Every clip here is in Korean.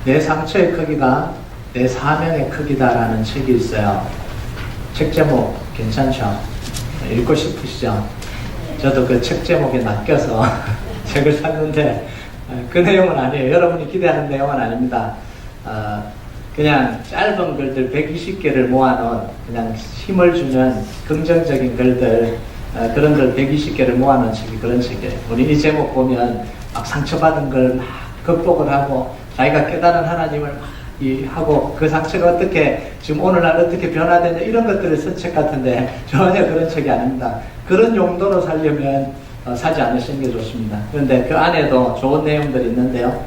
내 상처의 크기가 내 사명의 크기다라는 책이 있어요. 책 제목 괜찮죠? 읽고 싶으시죠? 저도 그 책 제목에 낚여서 책을 샀는데 그 내용은 아니에요. 여러분이 기대하는 내용은 아닙니다. 그냥 짧은 글들 120개를 모아놓은 그냥 힘을 주는 긍정적인 글들, 그런 글 120개를 모아놓은 책이 그런 책이에요. 우리 이 제목 보면 막 상처받은 걸 막 극복을 하고 자기가 깨달은 하나님을 막 하고 그 상처가 어떻게 지금 오늘날 어떻게 변화되냐 이런 것들을 쓴 책 같은데 전혀 그런 책이 아닙니다. 그런 용도로 살려면 사지 않으시는 게 좋습니다. 그런데 그 안에도 좋은 내용들이 있는데요.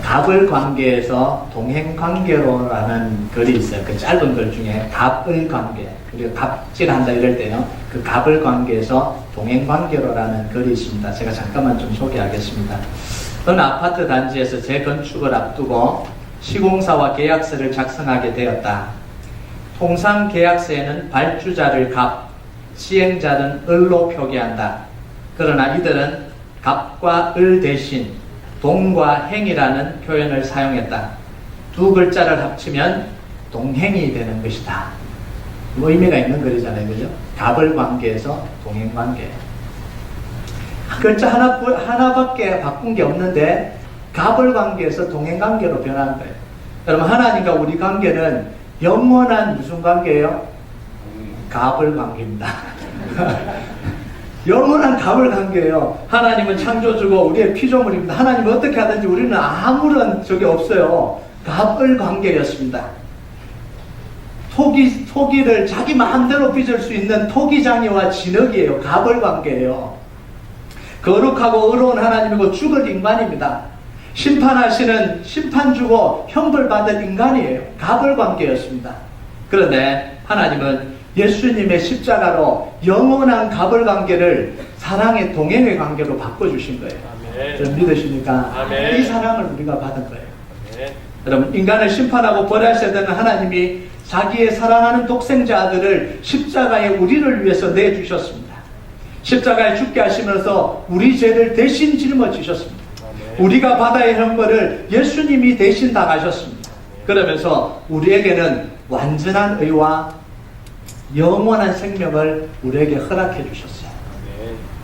갑을 관계에서 동행 관계로라는 글이 있어요. 그 짧은 글 중에 갑을 관계, 그리고 갑질한다 이럴 때요. 그 갑을 관계에서 동행 관계로라는 글이 있습니다. 제가 잠깐만 좀 소개하겠습니다. 어느 아파트 단지에서 재건축을 앞두고 시공사와 계약서를 작성하게 되었다. 통상 계약서에는 발주자를 갑, 시행자는 을로 표기한다. 그러나 이들은 갑과 을 대신 동과 행이라는 표현을 사용했다. 두 글자를 합치면 동행이 되는 것이다. 뭐 의미가 있는 글이잖아요, 그죠? 갑을 관계에서 동행 관계. 글자 하나밖에 바꾼 게 없는데 갑을 관계에서 동행 관계로 변한 거예요. 여러분, 하나님과 우리 관계는 영원한 무슨 관계예요? 갑을 관계입니다. 영원한 갑을 관계예요. 하나님은 창조주고 우리의 피조물입니다. 하나님은 어떻게 하든지 우리는 아무런 적이 없어요. 갑을 관계였습니다. 토기를 자기 마음대로 빚을 수 있는 토기장이와 진흙이에요. 갑을 관계예요. 거룩하고 의로운 하나님이고 죽을 인간입니다. 심판하시는 심판주고 형벌받을 인간이에요. 갑을 관계였습니다. 그런데 하나님은 예수님의 십자가로 영원한 갑을 관계를 사랑의 동행의 관계로 바꿔주신 거예요. 여러분 믿으십니까? 아멘. 이 사랑을 우리가 받은 거예요. 아멘. 여러분, 인간을 심판하고 벌하셔야 되는 하나님이 자기의 사랑하는 독생자 아들을 십자가에 우리를 위해서 내주셨습니다. 십자가에 죽게 하시면서 우리 죄를 대신 짊어지셨습니다. 우리가 받아야 할 형벌을 예수님이 대신 당하셨습니다. 그러면서 우리에게는 완전한 의와 영원한 생명을 우리에게 허락해 주셨어요.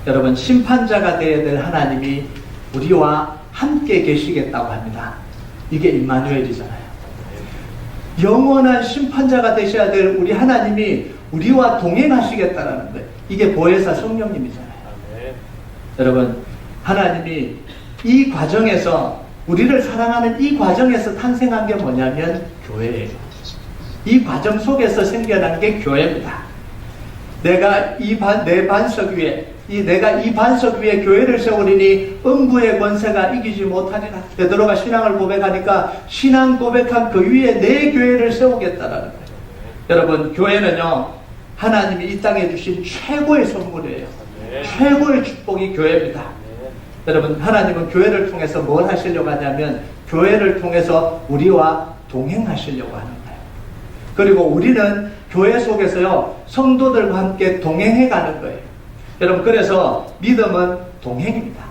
여러분, 심판자가 되어야 될 하나님이 우리와 함께 계시겠다고 합니다. 이게 임마누엘이잖아요. 영원한 심판자가 되셔야 될 우리 하나님이 우리와 동행하시겠다라는 거예요. 이게 보혜사 성령님이잖아요. 여러분, 하나님이 이 과정에서, 우리를 사랑하는 이 과정에서 탄생한 게 뭐냐면 교회예요. 이 과정 속에서 생겨난 게 교회입니다. 내가 내 반석 위에, 내가 이 반석 위에 교회를 세우리니 음부의 권세가 이기지 못하리라. 베드로가 신앙을 고백하니까 신앙 고백한 그 위에 내 교회를 세우겠다라는 거예요. 여러분, 교회는요, 하나님이 이 땅에 주신 최고의 선물이에요. 최고의 축복이 교회입니다. 여러분, 하나님은 교회를 통해서 뭘 하시려고 하냐면 교회를 통해서 우리와 동행하시려고 하는 거예요. 그리고 우리는 교회 속에서요, 성도들과 함께 동행해 가는 거예요. 여러분, 그래서 믿음은 동행입니다.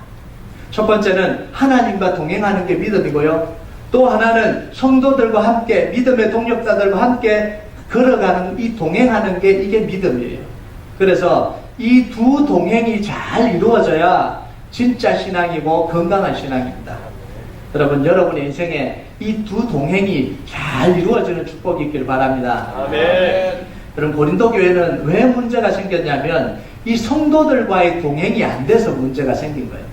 첫 번째는 하나님과 동행하는 게 믿음이고요. 또 하나는 성도들과 함께, 믿음의 동력자들과 함께 걸어가는, 이 동행하는 게 이게 믿음이에요. 그래서 이 두 동행이 잘 이루어져야 진짜 신앙이고 건강한 신앙입니다. 여러분, 여러분의 인생에 이 두 동행이 잘 이루어지는 축복이 있길 바랍니다. 아멘. 여러분, 고린도 교회는 왜 문제가 생겼냐면 이 성도들과의 동행이 안 돼서 문제가 생긴 거예요.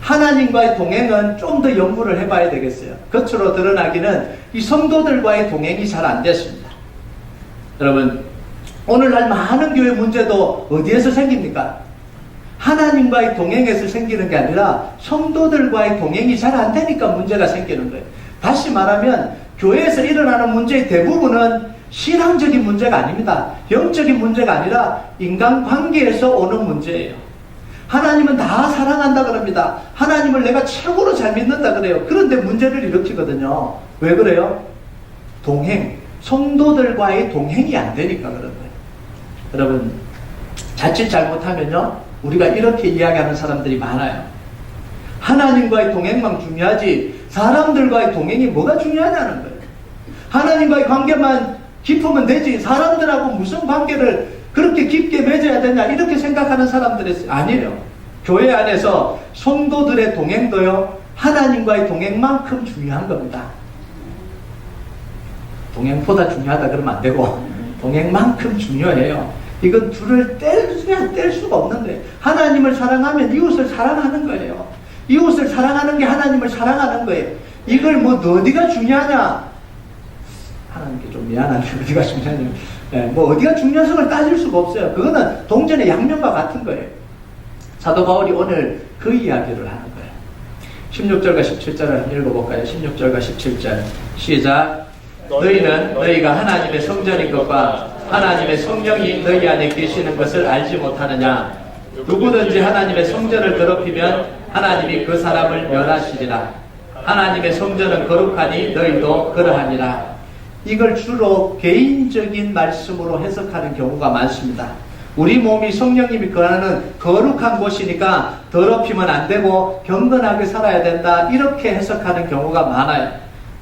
하나님과의 동행은 좀 더 연구를 해봐야 되겠어요. 겉으로 드러나기는 이 성도들과의 동행이 잘 안 됐습니다. 여러분, 오늘날 많은 교회 문제도 어디에서 생깁니까? 하나님과의 동행에서 생기는 게 아니라 성도들과의 동행이 잘 안 되니까 문제가 생기는 거예요. 다시 말하면 교회에서 일어나는 문제의 대부분은 신앙적인 문제가 아닙니다. 영적인 문제가 아니라 인간관계에서 오는 문제예요. 하나님은 다 사랑한다 그럽니다. 하나님을 내가 최고로 잘 믿는다 그래요. 그런데 문제를 일으키거든요. 왜 그래요? 동행, 성도들과의 동행이 안 되니까 그런 거예요. 여러분, 자칫 잘못하면요, 우리가 이렇게 이야기하는 사람들이 많아요. 하나님과의 동행만 중요하지 사람들과의 동행이 뭐가 중요하냐는 거예요. 하나님과의 관계만 깊으면 되지 사람들하고 무슨 관계를 그렇게 깊게 맺어야 되냐 이렇게 생각하는 사람들이 아니에요. 교회 안에서 성도들의 동행도요 하나님과의 동행만큼 중요한 겁니다. 동행보다 중요하다 그러면 안 되고 동행만큼 중요해요. 이건 둘을 뗄 수가 없는 거예요. 하나님을 사랑하면 이웃을 사랑하는 거예요. 이웃을 사랑하는 게 하나님을 사랑하는 거예요. 이걸 뭐 어디가 중요하냐? 하나님께 좀 미안한데 어디가 중요하냐? 네, 뭐 어디가 중요성을 따질 수가 없어요. 그거는 동전의 양면과 같은 거예요. 사도 바울이 오늘 그 이야기를 하는 거예요. 16절과 17절을 한번 읽어볼까요? 16절과 17절 시작. 너희는 너희가 하나님의 성전인 것과 하나님의 성령이 너희 안에 계시는 것을 알지 못하느냐? 누구든지 하나님의 성전을 더럽히면 하나님이 그 사람을 멸하시리라. 하나님의 성전은 거룩하니 너희도 그러하니라. 이걸 주로 개인적인 말씀으로 해석하는 경우가 많습니다. 우리 몸이 성령님이 거하는 거룩한 곳이니까 더럽히면 안 되고 경건하게 살아야 된다 이렇게 해석하는 경우가 많아요.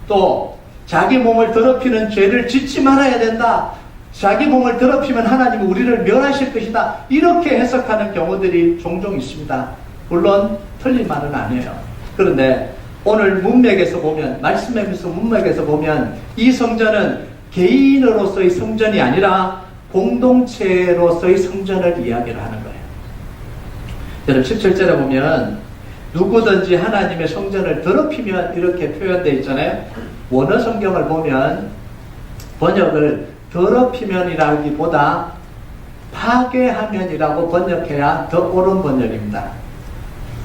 또 자기 몸을 더럽히는 죄를 짓지 말아야 된다. 자기 몸을 더럽히면 하나님이 우리를 멸하실 것이다. 이렇게 해석하는 경우들이 종종 있습니다. 물론 틀린 말은 아니에요. 그런데 오늘 문맥에서 보면 말씀에서 문맥에서 보면 이 성전은 개인으로서의 성전이 아니라 공동체로서의 성전을 이야기를 하는 거예요. 여러분 17절에 보면 누구든지 하나님의 성전을 더럽히면 이렇게 표현되어 있잖아요. 원어 성경을 보면 번역을 더럽히면이라기보다 파괴하면이라고 번역해야 더 옳은 번역입니다.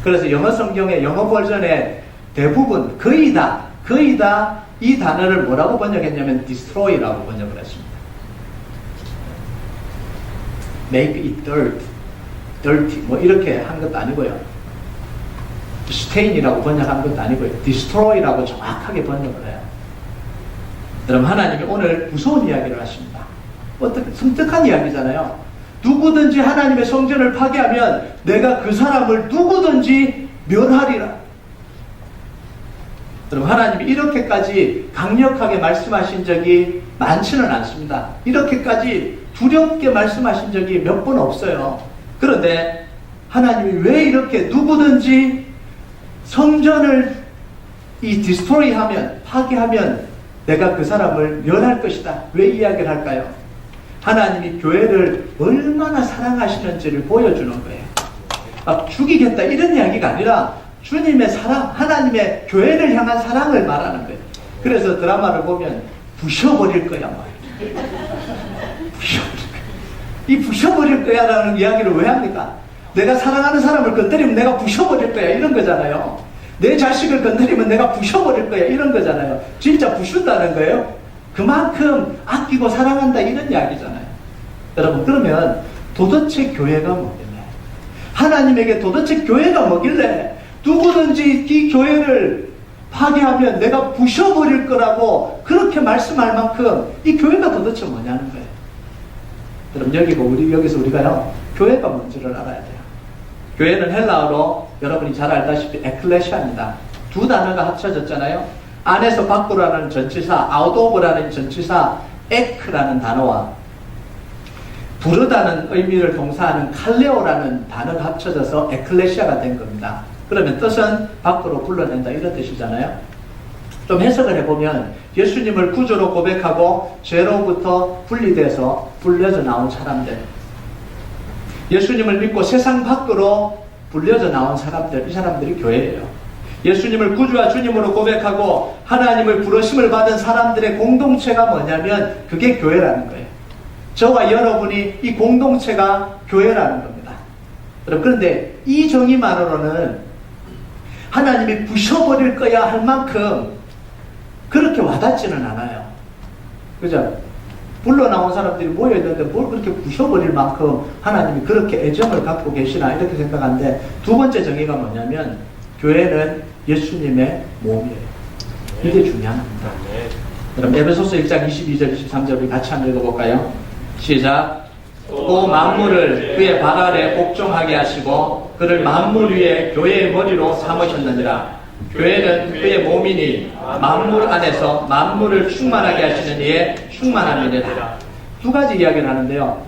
그래서 영어 성경의 영어 버전에 대부분 거의 다 이 단어를 뭐라고 번역했냐면 destroy라고 번역을 했습니다. make it dirty 뭐 이렇게 한 것도 아니고요. stain이라고 번역한 것도 아니고요. destroy라고 정확하게 번역을 해요. 여러분 하나님이 오늘 무서운 이야기를 하십니다. 어떻게 섬뜩한 이야기잖아요. 누구든지 하나님의 성전을 파괴하면 내가 그 사람을 누구든지 멸하리라. 여러분 하나님이 이렇게까지 강력하게 말씀하신 적이 많지는 않습니다. 이렇게까지 두렵게 말씀하신 적이 몇 번 없어요. 그런데 하나님이 왜 이렇게 누구든지 성전을 디스토리하면 파괴하면 내가 그 사람을 멸할 것이다. 왜 이야기를 할까요? 하나님이 교회를 얼마나 사랑하시는지를 보여주는 거예요. 막 죽이겠다 이런 이야기가 아니라 주님의 사랑, 하나님의 교회를 향한 사랑을 말하는 거예요. 그래서 드라마를 보면 부셔버릴 거야 막. 이 부셔버릴 거야 라는 이야기를 왜 합니까? 내가 사랑하는 사람을 건드리면 내가 부셔버릴 거야 이런 거잖아요. 내 자식을 건드리면 내가 부셔버릴 거야 이런 거잖아요. 진짜 부순다는 거예요. 그만큼 아끼고 사랑한다 이런 이야기잖아요. 여러분 그러면 도대체 교회가 뭐길래, 하나님에게 도대체 교회가 뭐길래 누구든지 이 교회를 파괴하면 내가 부셔버릴 거라고 그렇게 말씀할 만큼 이 교회가 도대체 뭐냐는 거예요. 여러분 여기서 우리가요 교회가 뭔지를 알아야 돼요. 교회는 헬라어로 여러분이 잘 알다시피 에클레시아입니다. 두 단어가 합쳐졌잖아요. 안에서 밖으로라는 전치사, 아웃 오브라는 전치사, 에크라는 단어와 부르다는 의미를 동사하는 칼레오라는 단어가 합쳐져서 에클레시아가 된 겁니다. 그러면 뜻은 밖으로 불러낸다 이런 뜻이잖아요. 좀 해석을 해보면 예수님을 구주로 고백하고 죄로부터 분리돼서 불려져 나온 사람들, 예수님을 믿고 세상 밖으로 불려져 나온 사람들, 이 사람들이 교회예요. 예수님을 구주와 주님으로 고백하고 하나님을 부르심을 받은 사람들의 공동체가 뭐냐면 그게 교회라는 거예요. 저와 여러분이 이 공동체가 교회라는 겁니다. 그런데 이 정의만으로는 하나님이 부셔버릴 거야 할 만큼 그렇게 와닿지는 않아요. 그죠? 불러 나온 사람들이 모여있는데 뭘 그렇게 부셔버릴 만큼 하나님이 그렇게 애정을 갖고 계시나 이렇게 생각하는데, 두 번째 정의가 뭐냐면 교회는 예수님의 몸이에요. 이게 중요한 겁니다. 그럼 에베소서 1장 22절 23절 우리 같이 한번 읽어볼까요? 시작. 또 만물을 그의 발 아래 복종하게 하시고 그를 만물 위에 교회의 머리로 삼으셨느니라. 교회는 그의 몸이니 만물 안에서 만물을 충만하게 하시는 이의 충만함이니라. 두 가지 이야기를 하는데요.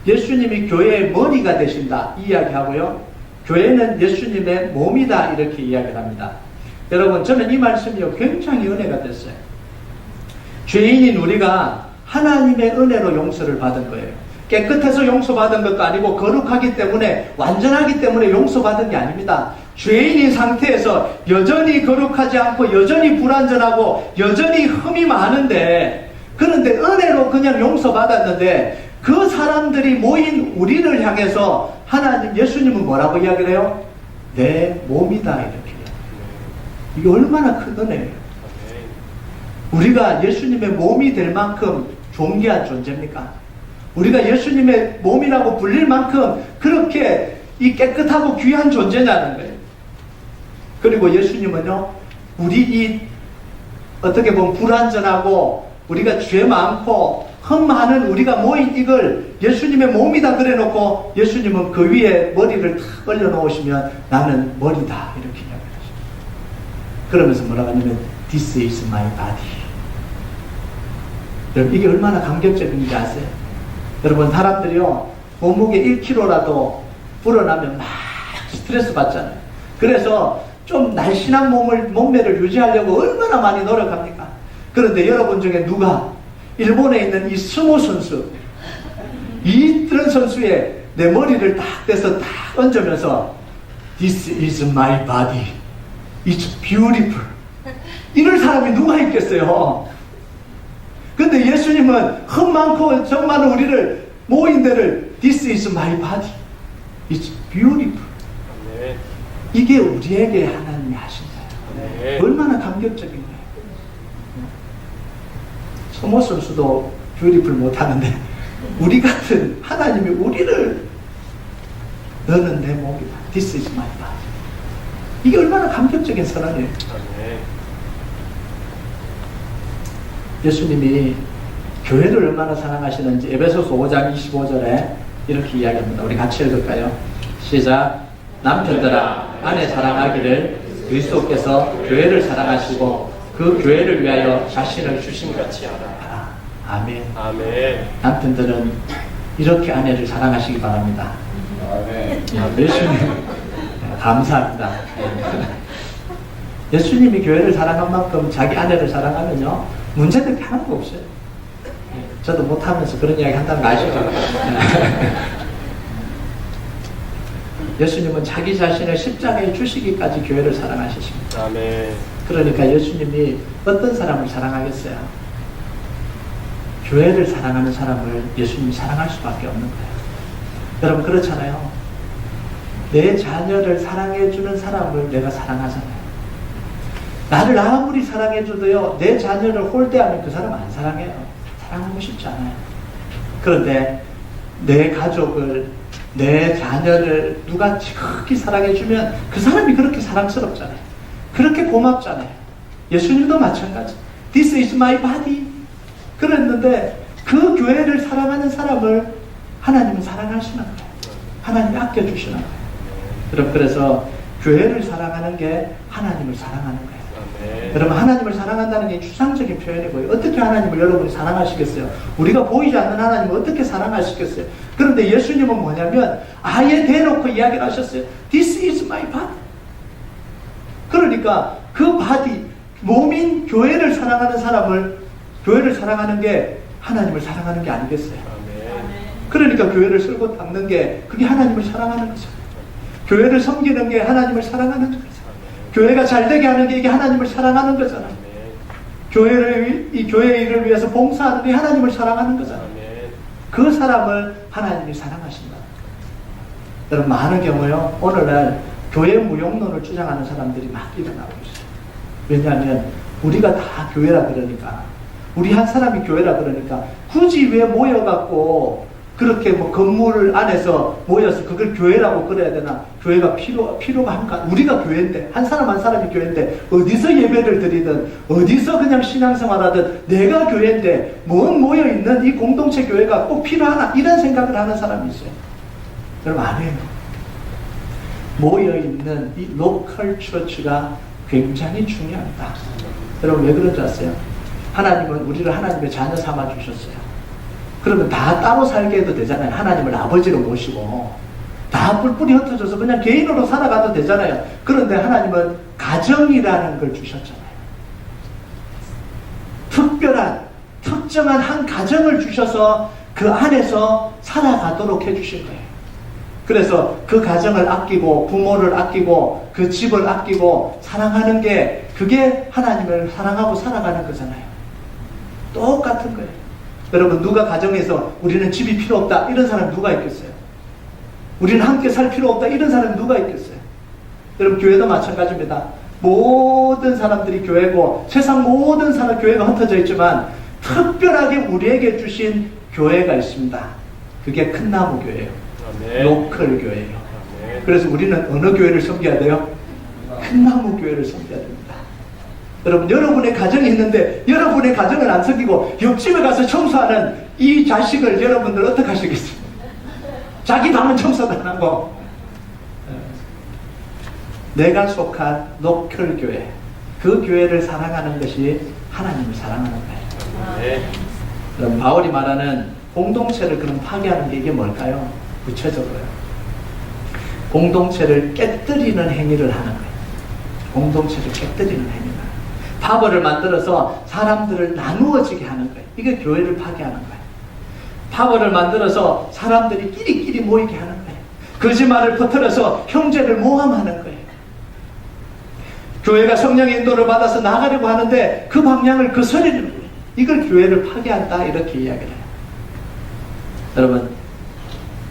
예수님이 교회의 머리가 되신다 이 이야기하고요, 교회는 예수님의 몸이다 이렇게 이야기를 합니다. 여러분, 저는 이 말씀이요 굉장히 은혜가 됐어요. 죄인인 우리가 하나님의 은혜로 용서를 받은 거예요. 깨끗해서 용서받은 것도 아니고 거룩하기 때문에, 완전하기 때문에 용서받은 게 아닙니다. 죄인인 상태에서 여전히 거룩하지 않고 여전히 불완전하고 여전히 흠이 많은데, 그런데 은혜로 그냥 용서받았는데 그 사람들이 모인 우리를 향해서 하나님, 예수님은 뭐라고 이야기를 해요? 내 몸이다 이렇게. 이게 얼마나 큰 은혜예요. 우리가 예수님의 몸이 될 만큼 존귀한 존재입니까? 우리가 예수님의 몸이라고 불릴 만큼 그렇게 이 깨끗하고 귀한 존재냐는 거예요. 그리고 예수님은요, 우리 이 어떻게 보면 불완전하고 우리가 죄 많고 흠 많은 우리가 모인 이걸 예수님의 몸이다 그래 놓고, 예수님은 그 위에 머리를 탁 올려 놓으시면 나는 머리다 이렇게 이야기하십니다. 그러면서 뭐라고 하냐면 This is my body. 여러분, 이게 얼마나 감격적인지 아세요? 여러분, 사람들이요 몸무게 1kg라도 불어나면 막 스트레스 받잖아요. 그래서 좀 날씬한 몸매를 유지하려고 얼마나 많이 노력합니까? 그런데 여러분 중에 누가 일본에 있는 이 스모 선수, 이런 선수의 내 머리를 딱 떼서 딱 얹으면서 This is my body, it's beautiful, 이럴 사람이 누가 있겠어요? 근데 예수님은 흠 많고 정 많은 우리를 모인 데를 This is my body, it's beautiful. 네. 이게 우리에게 하나님이 하신 거예요. 네. 얼마나 감격적인 거예요. 서모 선수도 beautiful 못하는데 우리 같은 하나님이 우리를, 너는 내 몸이다, This is my body. 이게 얼마나 감격적인 선언이에요. 네. 예수님이 교회를 얼마나 사랑하시는지 에베소서 5장 25절에 이렇게 이야기합니다. 우리 같이 읽을까요? 시작. 남편들아, 아내 사랑하기를 그리스도께서 교회를 사랑하시고 그 교회를 위하여 자신을 주신 같이 하라. 아멘. 아멘. 남편들은 이렇게 아내를 사랑하시기 바랍니다. 아멘. 예수님 감사합니다. 예수님이 교회를 사랑한 만큼 자기 아내를 사랑하면요 문제될 게 하나도 없어요. 저도 못하면서 그런 이야기 한다는 거 아시죠? 예수님은 자기 자신을 십자가에 주시기까지 교회를 사랑하셨습니다. 아멘. 그러니까 예수님이 어떤 사람을 사랑하겠어요? 교회를 사랑하는 사람을 예수님이 사랑할 수밖에 없는 거예요. 여러분, 그렇잖아요. 내 자녀를 사랑해주는 사람을 내가 사랑하잖아요. 나를 아무리 사랑해줘도요, 내 자녀를 홀대하면 그 사람 안 사랑해요. 사랑하고 싶지 않아요. 그런데 내 가족을, 내 자녀를 누가 지극히 사랑해주면 그 사람이 그렇게 사랑스럽잖아요. 그렇게 고맙잖아요. 예수님도 마찬가지. This is my body. 그랬는데 그 교회를 사랑하는 사람을 하나님은 사랑하시는 거예요. 하나님이 아껴주시는 거예요. 여러분, 그래서 교회를 사랑하는 게 하나님을 사랑하는 거예요. 네. 여러분, 하나님을 사랑한다는 게 추상적인 표현이고요. 어떻게 하나님을 여러분이 사랑하시겠어요? 우리가 보이지 않는 하나님을 어떻게 사랑하시겠어요? 그런데 예수님은 뭐냐면 아예 대놓고 이야기를 하셨어요. This is my body. 그러니까 그 바디, 몸인 교회를 사랑하는 사람을, 교회를 사랑하는 게 하나님을 사랑하는 게 아니겠어요? 그러니까 교회를 쓸고 닦는 게 그게 하나님을 사랑하는 거죠. 교회를 섬기는 게 하나님을 사랑하는 거죠. 교회가 잘되게 하는 게 이게 하나님을 사랑하는 거잖아요. 이 교회의 일을 위해서 봉사하는 게 하나님을 사랑하는 거잖아요. 그 사람을 하나님이 사랑하신다. 여러분, 많은 경우요, 오늘날 교회 무용론을 주장하는 사람들이 막 일어나고 있어요. 왜냐하면 우리가 다 교회라 그러니까, 우리 한 사람이 교회라 그러니까 굳이 왜 모여갖고 그렇게 뭐 건물 안에서 모여서 그걸 교회라고 그래야 되나? 교회가 필요가 한가? 우리가 교회인데, 한 사람 한 사람이 교회인데, 어디서 예배를 드리든, 어디서 그냥 신앙생활하든, 내가 교회인데, 뭔 모여있는 이 공동체 교회가 꼭 필요하나? 이런 생각을 하는 사람이 있어요. 여러분, 아니에요. 모여있는 이 로컬 처치가 굉장히 중요합니다. 여러분 왜 그런 줄 아세요? 하나님은 우리를 하나님의 자녀 삼아 주셨어요. 그러면 다 따로 살게 해도 되잖아요. 하나님을 아버지로 모시고 다 뿔뿔이 흩어져서 그냥 개인으로 살아가도 되잖아요. 그런데 하나님은 가정이라는 걸 주셨잖아요. 특별한 특정한 한 가정을 주셔서 그 안에서 살아가도록 해주신 거예요. 그래서 그 가정을 아끼고 부모를 아끼고 그 집을 아끼고 사랑하는 게 그게 하나님을 사랑하고 살아가는 거잖아요. 똑같은 거예요. 여러분 누가 가정에서 우리는 집이 필요 없다 이런 사람 누가 있겠어요? 우리는 함께 살 필요 없다 이런 사람 누가 있겠어요? 여러분 교회도 마찬가지입니다. 모든 사람들이 교회고 세상 모든 사람 교회가 흩어져 있지만 특별하게 우리에게 주신 교회가 있습니다. 그게 큰 나무 교회예요. 로컬 교회예요. 그래서 우리는 어느 교회를 섬겨야 돼요? 큰 나무 교회를 섬겨야 됩니다. 여러분 여러분의 가정이 있는데 여러분의 가정을 안 섬기고 옆집에 가서 청소하는 이 자식을 여러분들 어떻게 하시겠습니까? 자기 방은 청소도 안 하고. 내가 속한 로컬 교회, 그 교회를 사랑하는 것이 하나님을 사랑하는 거예요. 그럼 바울이 말하는 공동체를 그럼 파괴하는 게 이게 뭘까요? 구체적으로요. 공동체를 깨뜨리는 행위를 하는 거예요. 공동체를 깨뜨리는 행위를. 파벌을 만들어서 사람들을 나누어지게 하는 거예요. 이게 교회를 파괴하는 거예요. 파벌을 만들어서 사람들이 끼리끼리 모이게 하는 거예요. 거짓말을 퍼뜨려서 형제를 모함하는 거예요. 교회가 성령의 인도를 받아서 나가려고 하는데 그 방향을 거스르는 거예요. 이걸 교회를 파괴한다 이렇게 이야기를 해요. 여러분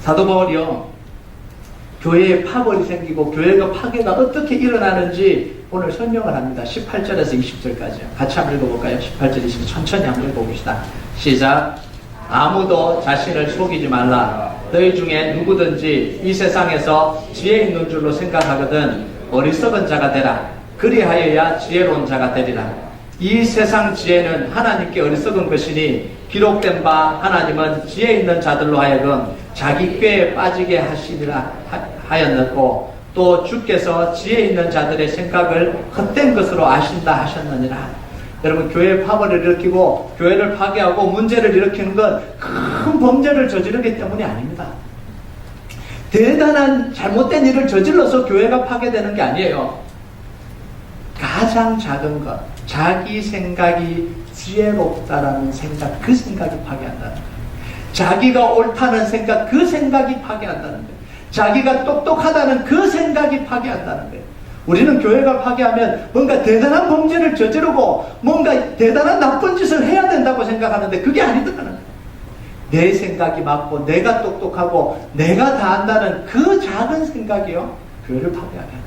사도 바울이요 교회에 파벌이 생기고 교회가 파괴가 어떻게 일어나는지 오늘 설명을 합니다. 18절에서 20절까지요. 같이 한번 읽어볼까요? 18절 20절 천천히 한번 읽어봅시다. 시작. 아무도 자신을 속이지 말라. 너희 중에 누구든지 이 세상에서 지혜 있는 줄로 생각하거든 어리석은 자가 되라. 그리하여야 지혜로운 자가 되리라. 이 세상 지혜는 하나님께 어리석은 것이니 기록된 바 하나님은 지혜 있는 자들로 하여금 자기 꾀에 빠지게 하시리라 하였고 또 주께서 지혜 있는 자들의 생각을 헛된 것으로 아신다 하셨느니라. 여러분 교회에 파벌을 일으키고 교회를 파괴하고 문제를 일으키는 건 큰 범죄를 저지르기 때문이 아닙니다. 대단한 잘못된 일을 저질러서 교회가 파괴되는 게 아니에요. 가장 작은 것, 자기 생각이 지혜롭다라는 생각, 그 생각이 파괴한다는 거예요. 자기가 옳다는 생각, 그 생각이 파괴한다는 거예요. 자기가 똑똑하다는 그 생각이 파괴한다는 거예요. 우리는 교회가 파괴하면 뭔가 대단한 범죄를 저지르고 뭔가 대단한 나쁜 짓을 해야 된다고 생각하는데 그게 아니더라는 거예요. 내 생각이 맞고 내가 똑똑하고 내가 다 안다는 그 작은 생각이요 교회를 파괴하게 하는 거예요.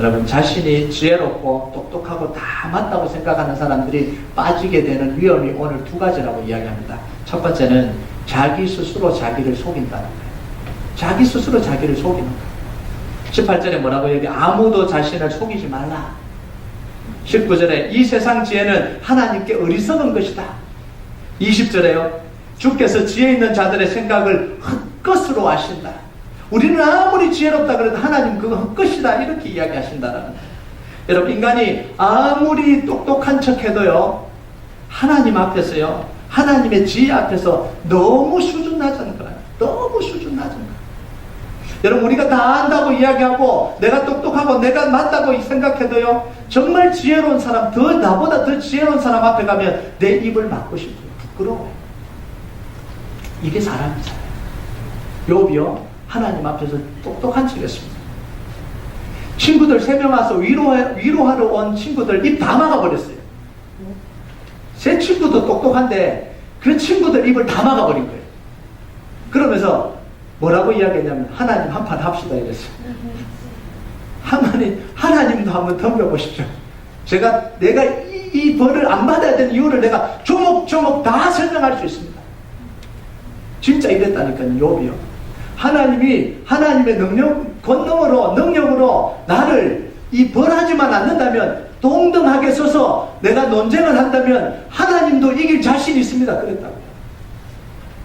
여러분 자신이 지혜롭고 똑똑하고 다 맞다고 생각하는 사람들이 빠지게 되는 위험이 오늘 두 가지라고 이야기합니다. 첫 번째는 자기 스스로 자기를 속인다는 거예요. 자기 스스로 자기를 속이는 거예요. 18절에 뭐라고 얘기해? 아무도 자신을 속이지 말라. 19절에 이 세상 지혜는 하나님께 어리석은 것이다. 20절에요. 주께서 지혜 있는 자들의 생각을 헛것으로 아신다. 우리는 아무리 지혜롭다 그래도 하나님 그거 헛것이다 이렇게 이야기하신다라는 거예요. 여러분 인간이 아무리 똑똑한 척해도요 하나님 앞에서요 하나님의 지혜 앞에서 너무 수준 낮은 거예요. 너무 수준 낮은 거예요. 여러분 우리가 다 안다고 이야기하고 내가 똑똑하고 내가 맞다고 생각해도요 정말 지혜로운 사람 나보다 더 지혜로운 사람 앞에 가면 내 입을 막고 싶어요. 부끄러워요. 이게 사람이잖아요. 욥이요 하나님 앞에서 똑똑한 척했습니다. 친구들 3명 와서 위로하러 온 친구들 입 다 막아버렸어요. 제 친구도 똑똑한데 그 친구들 입을 다 막아버린 거예요. 그러면서 뭐라고 이야기했냐면 하나님 한판 합시다 이랬어요. 하나님도 한번 덤벼보십시오. 내가 이 벌을 안 받아야 되는 이유를 내가 조목조목 다 설명할 수 있습니다. 진짜 이랬다니까요. 욥이요. 하나님이 하나님의 능력으로 나를 이 벌하지만 않는다면 동등하게 서서 내가 논쟁을 한다면 하나님도 이길 자신이 있습니다. 그랬다고요.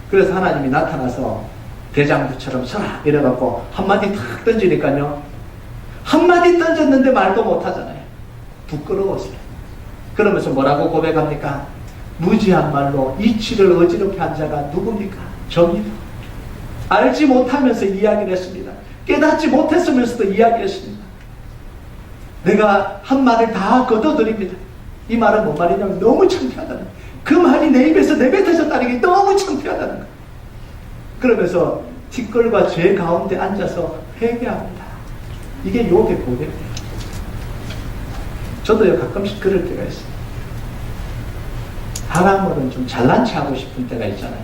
그래서 하나님이 나타나서 대장부처럼 서라 이래갖고 한마디 탁 던지니까요, 한마디 던졌는데 말도 못하잖아요. 부끄러웠어요. 그러면서 뭐라고 고백합니까? 무지한 말로 이치를 어지럽게 한 자가 누굽니까? 접니다. 알지 못하면서 이야기를 했습니다. 깨닫지 못했으면서도 이야기했습니다. 내가 한 말을 다 거둬드립니다. 이 말은 뭔 말이냐면 너무 창피하다는, 그 말이 내 입에서 내뱉어졌다는 게 너무 창피하다는 거예요. 그러면서 티끌과 죄 가운데 앉아서 회개합니다. 이게 욥의 고백이에요. 저도요 가끔씩 그럴 때가 있어요. 사람으로는 좀 잘난 체 하고 싶은 때가 있잖아요.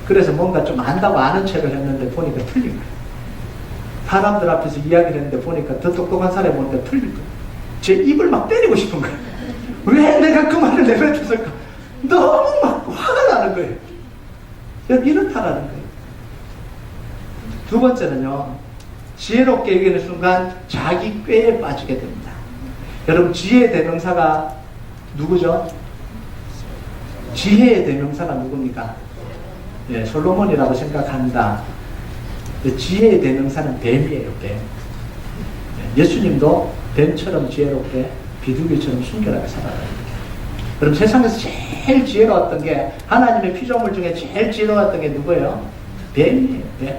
그래서 뭔가 좀 안다고 아는 척을 했는데 보니까 틀린 거예요. 사람들 앞에서 이야기를 했는데 보니까 더 똑똑한 사람이 보니까 틀린 거예요. 제 입을 막 때리고 싶은 거예요. 왜 내가 그 말을 내뱉었을까? 너무 막 화가 나는 거예요. 이렇다라는 거예요. 두 번째는요, 지혜롭게 얘기하는 순간 자기 꾀에 빠지게 됩니다. 여러분, 지혜의 대명사가 누구죠? 지혜의 대명사가 누굽니까? 예, 솔로몬이라고 생각한다. 지혜의 대명사는 뱀이에요, 뱀. 예수님도 뱀처럼 지혜롭게 비둘기처럼 순결하게 살아가요. 그럼 세상에서 제일 지혜로웠던 게, 하나님의 피조물 중에 제일 지혜로웠던 게 누구예요? 뱀이에요, 뱀.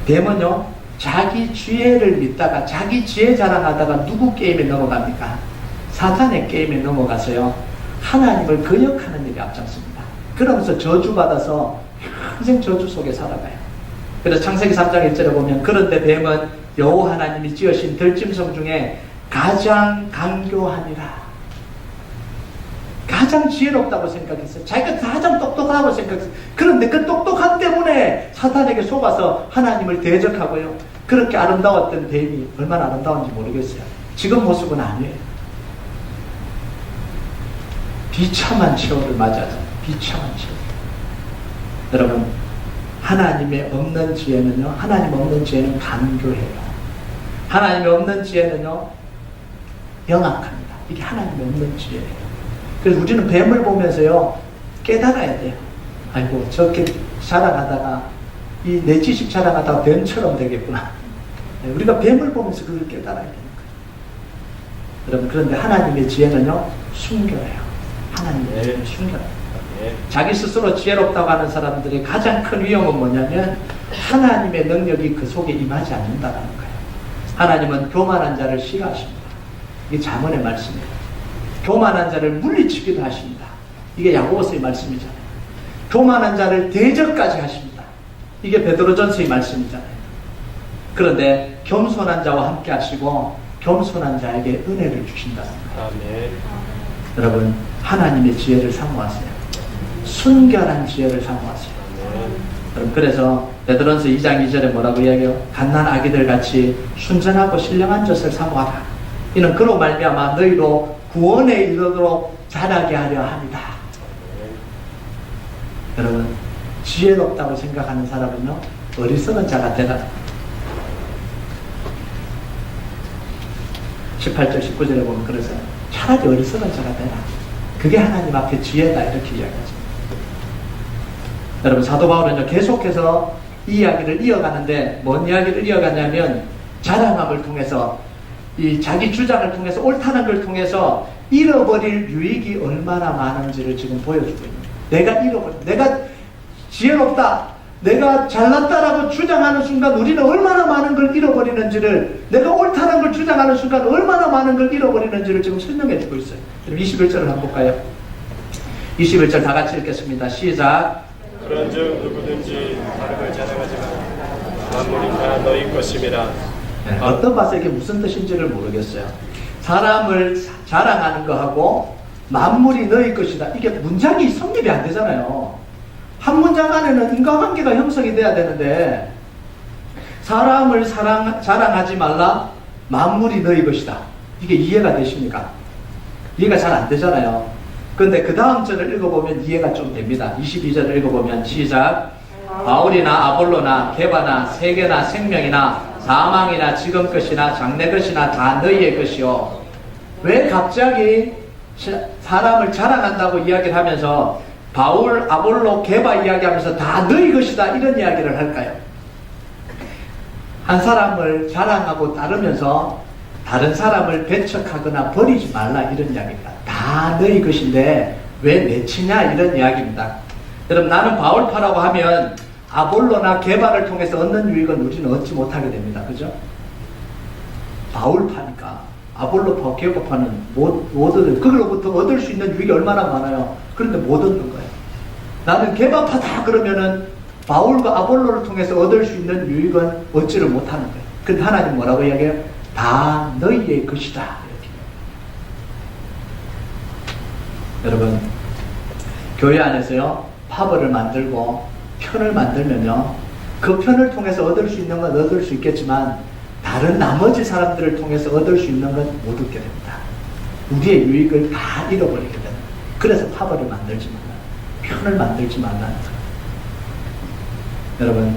뱀은요, 자기 지혜를 믿다가 자기 지혜 자랑하다가 누구 게임에 넘어갑니까? 사탄의 게임에 넘어가서요, 하나님을 거역하는 일이 앞장섭니다. 그러면서 저주받아서 평생 저주 속에 살아가요. 그래서 창세기 3장 1절에 보면, 그런데 뱀은 여호와 하나님이 지으신 들짐승 중에 가장 강교하니라. 가장 지혜롭다고 생각했어요. 자기가 가장 똑똑하다고 생각했어요. 그런데 그 똑똑함 때문에 사탄에게 속아서 하나님을 대적하고요, 그렇게 아름다웠던 뱀이 얼마나 아름다운지 모르겠어요. 지금 모습은 아니에요. 비참한 최후를 맞이하죠. 비참한 최후. 여러분, 하나님의 없는 지혜는요, 하나님 없는 지혜는 간교해요. 하나님의 없는 지혜는요, 영악합니다. 이게 하나님의 없는 지혜예요. 그래서 우리는 뱀을 보면서요, 깨달아야 돼요. 아이고, 저렇게 자랑하다가, 이 내 지식 자랑하다가 뱀처럼 되겠구나. 우리가 뱀을 보면서 그걸 깨달아야 되는 거예요. 여러분, 그런데 하나님의 지혜는요, 순결해요. 하나님의 지혜는 순결해요. 자기 스스로 지혜롭다고 하는 사람들의 가장 큰 위험은 뭐냐면, 하나님의 능력이 그 속에 임하지 않는다는 거예요. 하나님은 교만한 자를 싫어하십니다. 이게 잠언의 말씀이에요. 교만한 자를 물리치기도 하십니다. 이게 야고보서의 말씀이잖아요. 교만한 자를 대적까지 하십니다. 이게 베드로전서의 말씀이잖아요. 그런데 겸손한 자와 함께 하시고 겸손한 자에게 은혜를 주신다는 거예요. 아멘. 여러분, 하나님의 지혜를 사모하세요. 순결한 지혜를 사모하세요. 여러분, 그래서 베드로전서 2장 2절에 뭐라고 이야기해요? 갓난 아기들 같이 순전하고 신령한 젖을 사모하라. 이는 그로 말미암아 너희로 구원에 이르도록 자라게 하려 합니다. 여러분, 지혜롭다고 생각하는 사람은요, 어리석은 자가 되라. 18절 19절에 보면 그러세요. 차라리 어리석은 자가 되라. 그게 하나님 앞에 지혜다, 이렇게 이야기하죠. 여러분, 사도 바울은요, 계속해서 이 이야기를 이어가는데, 뭔 이야기를 이어가냐면, 자랑함을 통해서, 이 자기 주장을 통해서, 옳다는 걸 통해서 잃어버릴 유익이 얼마나 많은지를 지금 보여주고 있는 거예요. 내가 잃어버린, 내가 지혜롭다, 내가 잘났다라고 주장하는 순간 우리는 얼마나 많은 걸 잃어버리는지를, 내가 옳다는 걸 주장하는 순간 얼마나 많은 걸 잃어버리는지를 지금 설명해 주고 있어요. 21절을 한번 볼까요? 21절 다 같이 읽겠습니다. 시작. 그런즉 누구든지 다른 걸 자랑하지 마라. 만물이 다 너희 것임이라. 네, 어떤 맛에 이게 무슨 뜻인지를 모르겠어요. 사람을 자랑하는 거하고 만물이 너희 것이다, 이게 문장이 성립이 안 되잖아요. 한 문장 안에는 인과관계가 형성이 돼야 되는데, 사람을 자랑하지 말라, 만물이 너희 것이다, 이게 이해가 되십니까? 이해가 잘 안 되잖아요. 근데 그 다음 절을 읽어보면 이해가 좀 됩니다. 22절을 읽어보면 시작. 바울이나 아볼로나 게바나 세계나 생명이나 사망이나 지금 것이나 장래 것이나 다 너희의 것이요. 왜 갑자기 사람을 자랑한다고 이야기를 하면서 바울, 아볼로, 게바 이야기하면서 다 너희 것이다 이런 이야기를 할까요? 한 사람을 자랑하고 따르면서 다른 사람을 배척하거나 버리지 말라 이런 이야기입니다. 다 너희 것인데 왜 내치냐 이런 이야기입니다. 여러분, 나는 바울파라고 하면 아볼로나 게바를 통해서 얻는 유익은 우리는 얻지 못하게 됩니다. 그죠? 바울파니까 아볼로파, 게바파는 못 얻어요. 그걸로부터 얻을 수 있는 유익이 얼마나 많아요. 그런데 못 얻는 거예요. 나는 게바파다 그러면은 바울과 아볼로를 통해서 얻을 수 있는 유익은 얻지를 못하는 거예요. 근데 하나님 뭐라고 이야기해요? 다 너희의 것이다 이렇게. 여러분, 교회 안에서요 파벌을 만들고 편을 만들면요 그 편을 통해서 얻을 수 있는 건 얻을 수 있겠지만 다른 나머지 사람들을 통해서 얻을 수 있는 건 못 얻게 됩니다. 우리의 유익을 다 잃어버리게 됩니다. 그래서 파벌을 만들지 말라, 편을 만들지 말라는 거예요. 여러분,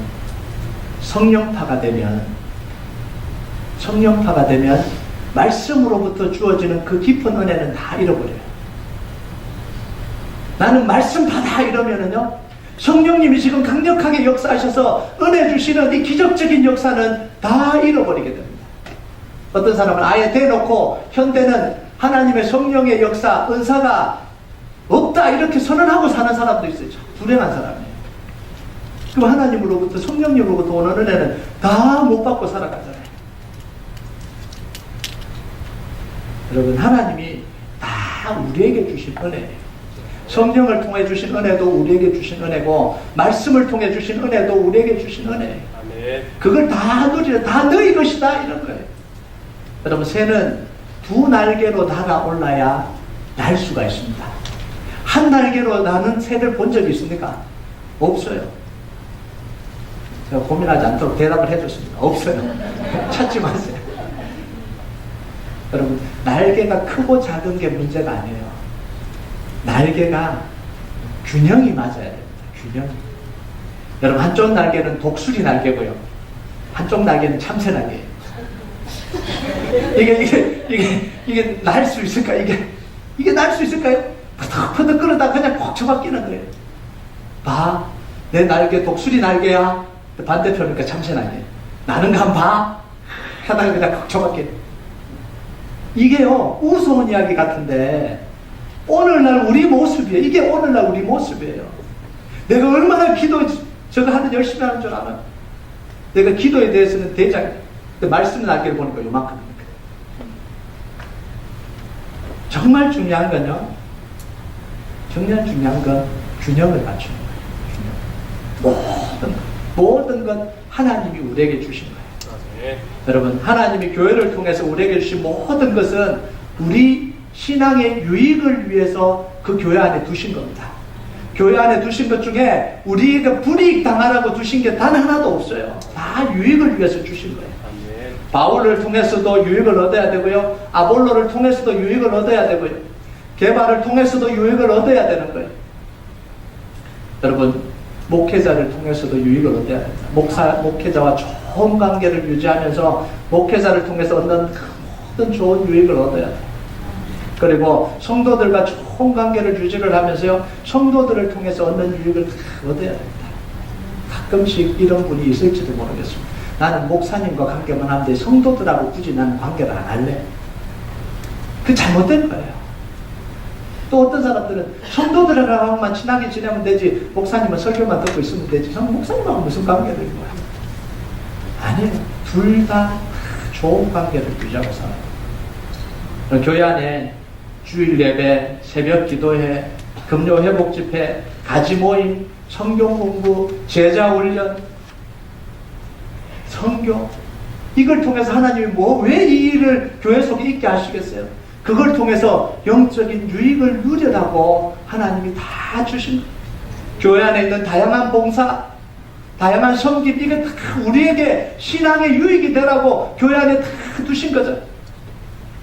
성령파가 되면 말씀으로부터 주어지는 그 깊은 은혜는 다 잃어버려요. 나는 말씀 받아 이러면은요 성령님이 지금 강력하게 역사하셔서 은혜 주시는 이 기적적인 역사는 다 잃어버리게 됩니다. 어떤 사람은 아예 대놓고 현대는 하나님의 성령의 역사, 은사가 없다 이렇게 선언하고 사는 사람도 있어요. 불행한 사람이에요. 그럼 하나님으로부터, 성령님으로부터 오는 은혜는 다 못 받고 살아가잖아요. 여러분, 하나님이 다 우리에게 주신 은혜예요. 성령을 통해 주신 은혜도 우리에게 주신 은혜고 말씀을 통해 주신 은혜도 우리에게 주신 은혜예요. 아멘. 그걸 다 누리라, 다 너희 것이다 이런 거예요. 여러분, 새는 두 날개로 날아올라야 날 수가 있습니다. 한 날개로 나는 새를 본 적이 있습니까? 없어요. 제가 고민하지 않도록 대답을 해줬습니다. 없어요. 찾지 마세요. 여러분, 날개가 크고 작은 게 문제가 아니에요. 날개가 균형이 맞아야 됩니다. 균형. 여러분, 한쪽 날개는 독수리 날개고요. 한쪽 날개는 참새 날개예요. 이게 날 수 있을까? 이게 날 수 있을까요? 퍼득퍼득 끌어다 그냥 콕 쳐박히는 거예요. 봐. 내 날개 독수리 날개야. 반대편이니까 참새 날개. 나는가 한번 봐. 하다가 그냥 콕 쳐박히는. 이게요, 우스운 이야기 같은데 오늘날 우리 모습이에요. 이게 오늘날 우리 모습이에요. 내가 얼마나 기도 저거 하는 열심히 하는 줄 알아요. 내가 기도에 대해서는 대장, 말씀 날개를 보니까 요만큼이니까. 정말 중요한 건요, 정말 중요한 건 균형을 맞추는 거예요. 모든 건 하나님이 우리에게 주신 거예요. 네. 여러분, 하나님이 교회를 통해서 우리에게 주신 모든 것은 우리 신앙의 유익을 위해서 그 교회 안에 두신 겁니다. 교회 안에 두신 것 중에 우리가 불이익 당하라고 두신 게 단 하나도 없어요. 다 유익을 위해서 주신 거예요. 아멘. 바울을 통해서도 유익을 얻어야 되고요, 아볼로를 통해서도 유익을 얻어야 되고요, 게바를 통해서도 유익을 얻어야 되는 거예요. 여러분, 목회자를 통해서도 유익을 얻어야 됩니다. 목회자와 좋은 관계를 유지하면서 목회자를 통해서 얻는 모든 좋은 유익을 얻어야 돼요. 그리고 성도들과 좋은 관계를 유지를 하면서요, 성도들을 통해서 얻는 유익을 얻어야 됩니다. 가끔씩 이런 분이 있을지도 모르겠습니다. 나는 목사님과 관계만 하는데 성도들하고 굳이 나는 관계를 안 할래. 그 잘못된 거예요. 또 어떤 사람들은 성도들하고만 친하게 지내면 되지, 목사님은 설교만 듣고 있으면 되지, 목사님하고 무슨 관계를 있는 거야? 아니에요. 둘 다 좋은 관계를 유지하고 살아요. 교회 안에 주일 예배, 새벽 기도회, 금요 회복 집회, 가지 모임, 성경 공부, 제자 훈련, 선교, 이걸 통해서 하나님이 왜 이 일을 교회 속에 있게 하시겠어요? 그걸 통해서 영적인 유익을 누리라고 하나님이 다 주신 거예요. 교회 안에 있는 다양한 봉사, 다양한 섬김, 이게 다 우리에게 신앙의 유익이 되라고 교회 안에 다 두신 거죠.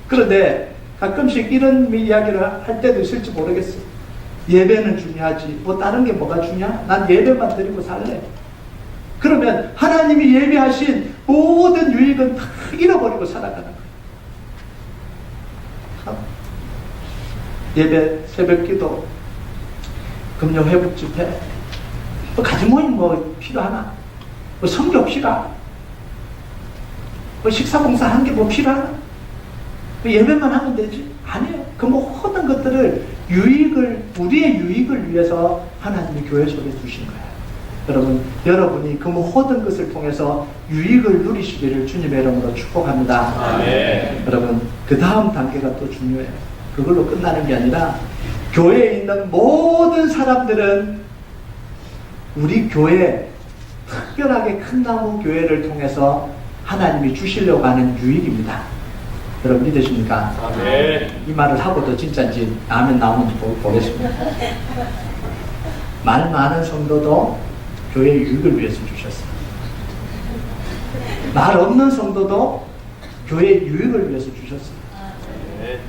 그런데 가끔씩 이런 이야기를 할 때도 있을지 모르겠어요. 예배는 중요하지, 뭐 다른 게 뭐가 중요하? 난 예배만 드리고 살래. 그러면 하나님이 예비하신 모든 유익은 다 잃어버리고 살아가는 거예요. 예배, 새벽 기도, 금융회복 집회, 뭐 가지 모임 뭐 필요하나? 뭐 성교 필요하나? 뭐 식사봉사 한 게 뭐 필요하나? 뭐 예배만 하면 되지? 아니에요. 그 모든 것들을 우리의 유익을 위해서 하나님이 교회 속에 두신 거예요. 여러분이 그 모든 것을 통해서 유익을 누리시기를 주님의 이름으로 축복합니다. 아멘. 여러분, 그 다음 단계가 또 중요해요. 그걸로 끝나는 게 아니라 교회에 있는 모든 사람들은 우리 교회, 특별하게 큰 나무 교회를 통해서 하나님이 주시려고 하는 유익입니다. 여러분 믿으십니까? 아멘. 이 말을 하고도 진짜인지 아멘 나오는지 보겠습니다. 말 많은 성도도 교회 유익을 위해서 주셨어요. 말 없는 성도도 교회 유익을 위해서 주셨어요.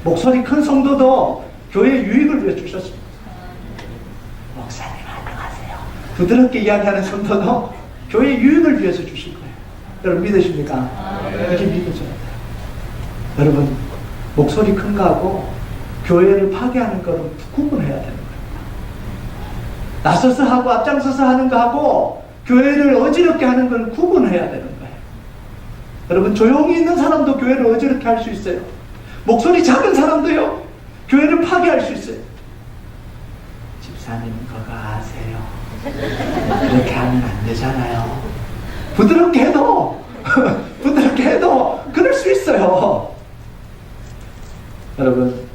목소리 큰 성도도 교회 유익을 위해 주셨습니다. 목사님 안녕하세요. 부드럽게 이야기하는 성도도 교회 유익을 위해서 주실 거예요. 여러분 믿으십니까? 이렇게 믿으셔야 돼요. 여러분, 목소리 큰 거하고 교회를 파괴하는 거는 구분해야 되는 거예요. 나서서 하고 앞장서서 하는 거하고 교회를 어지럽게 하는 건 구분해야 되는 거예요. 여러분, 조용히 있는 사람도 교회를 어지럽게 할 수 있어요. 목소리 작은 사람도요, 교회를 파괴할 수 있어요. 집사님 그거 아세요? 그렇게 하면 안 되잖아요. 부드럽게 해도 부드럽게 해도 그럴 수 있어요. 여러분,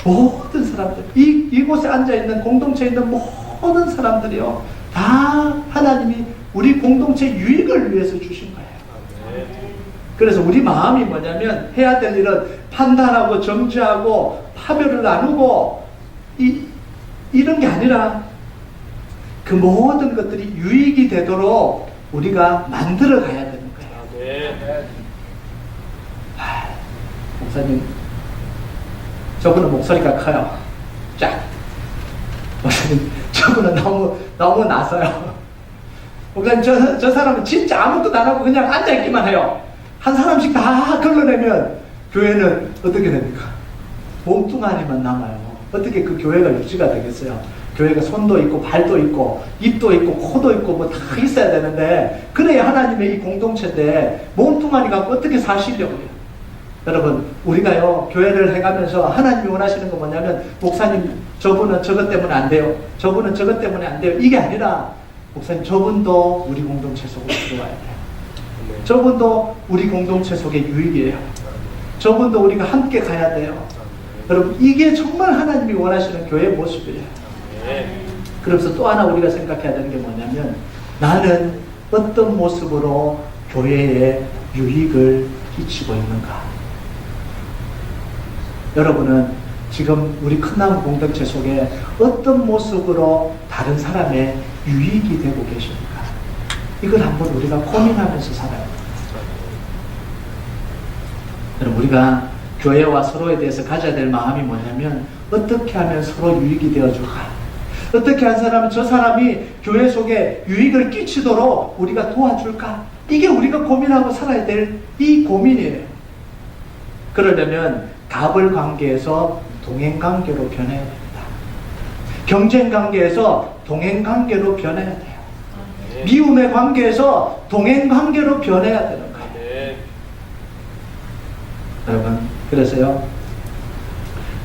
모든 사람들, 이곳에 앉아있는 공동체에 있는 모든 사람들이요, 다 하나님이 우리 공동체 유익을 위해서 주신 거예요. 그래서 우리 마음이 뭐냐면, 해야 될 일은 판단하고 정죄하고 파별을 나누고 이런 게 아니라 그 모든 것들이 유익이 되도록 우리가 만들어 가야 되는 거예요. 목사님, 저분은 목소리가 커요. 쫙. 목사님, 저분은 너무 나서요. 목사님, 저 사람은 진짜 아무것도 안 하고 그냥 앉아있기만 해요. 한 사람씩 다 걸러내면 교회는 어떻게 됩니까? 몸뚱아리만 남아요. 어떻게 그 교회가 유지가 되겠어요? 교회가 손도 있고 발도 있고 입도 있고 코도 있고 뭐 다 있어야 되는데, 그래야 하나님의 이 공동체인데 몸뚱아리 갖고 어떻게 사시려고요? 여러분, 우리가요 교회를 해가면서 하나님이 원하시는 건 뭐냐면, 목사님 저분은 저것 때문에 안 돼요, 저분은 저것 때문에 안 돼요, 이게 아니라 목사님 저분도 우리 공동체 속으로 들어와야 돼요. 저분도 우리 공동체 속의 유익이에요. 저분도 우리가 함께 가야 돼요. 여러분, 이게 정말 하나님이 원하시는 교회의 모습이에요. 그러면서 또 하나 우리가 생각해야 되는 게 뭐냐면, 나는 어떤 모습으로 교회에 유익을 끼치고 있는가? 여러분은 지금 우리 큰나무 공동체 속에 어떤 모습으로 다른 사람의 유익이 되고 계십니까? 이걸 한번 우리가 고민하면서 살아야 돼요. 여러분, 우리가 교회와 서로에 대해서 가져야 될 마음이 뭐냐면, 어떻게 하면 서로 유익이 되어줄까? 어떻게 한 사람은 저 사람이 교회 속에 유익을 끼치도록 우리가 도와줄까? 이게 우리가 고민하고 살아야 될 이 고민이에요. 그러려면 갑을 관계에서 동행관계로 변해야 됩니다. 경쟁관계에서 동행관계로 변해야 돼요. 미움의 관계에서 동행관계로 변해야 되는 거예요. 여러분, 그래서요,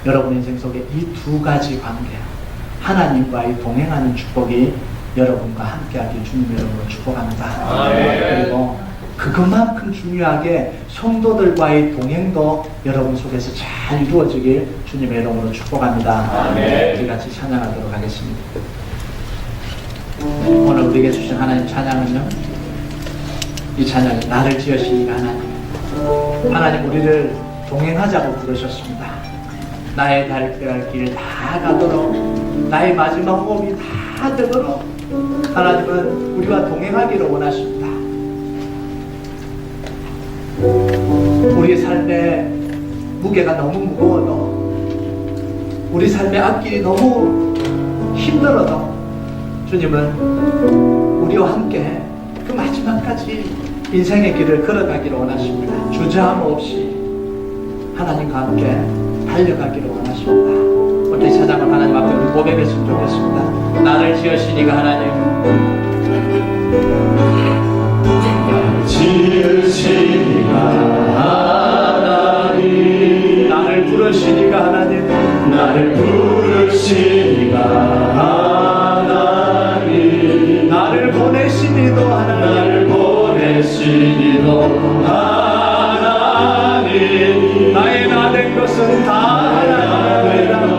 여러분 인생 속에 이 두 가지 관계, 하나님과의 동행하는 축복이 여러분과 함께하길 주님의 이름으로 축복합니다. 그리고 그것만큼 중요하게 성도들과의 동행도 여러분 속에서 잘 이루어지길 주님의 이름으로 축복합니다. 우리 같이 찬양하도록 하겠습니다. 오늘 우리에게 주신 하나님 찬양은요, 이 찬양이 나를 지으신 하나님, 하나님 우리를 동행하자고 부르셨습니다. 나의 갈 길 다 가도록, 나의 마지막 호흡이 다 되도록 하나님은 우리와 동행하기를 원하십니다. 우리 삶의 무게가 너무 무거워도, 우리 삶의 앞길이 너무 힘들어도 주님은 우리와 함께 그 마지막까지 인생의 길을 걸어가기를 원하십니다. 주저함 없이 하나님과 함께 달려가기를 원하십니다. 오늘 이 사장을 하나님 앞에 우리 고백했으면 좋겠습니다. 나를 지으시니가 하나님, 지으시니가 하나님, 나를 부르시니가 하나님, 나를 부르시니가 하나님, 나를 보내시니도 하나님, 나를 보내시니도 하나님, 나의 나 된 것은 다 하나님의 은혜라.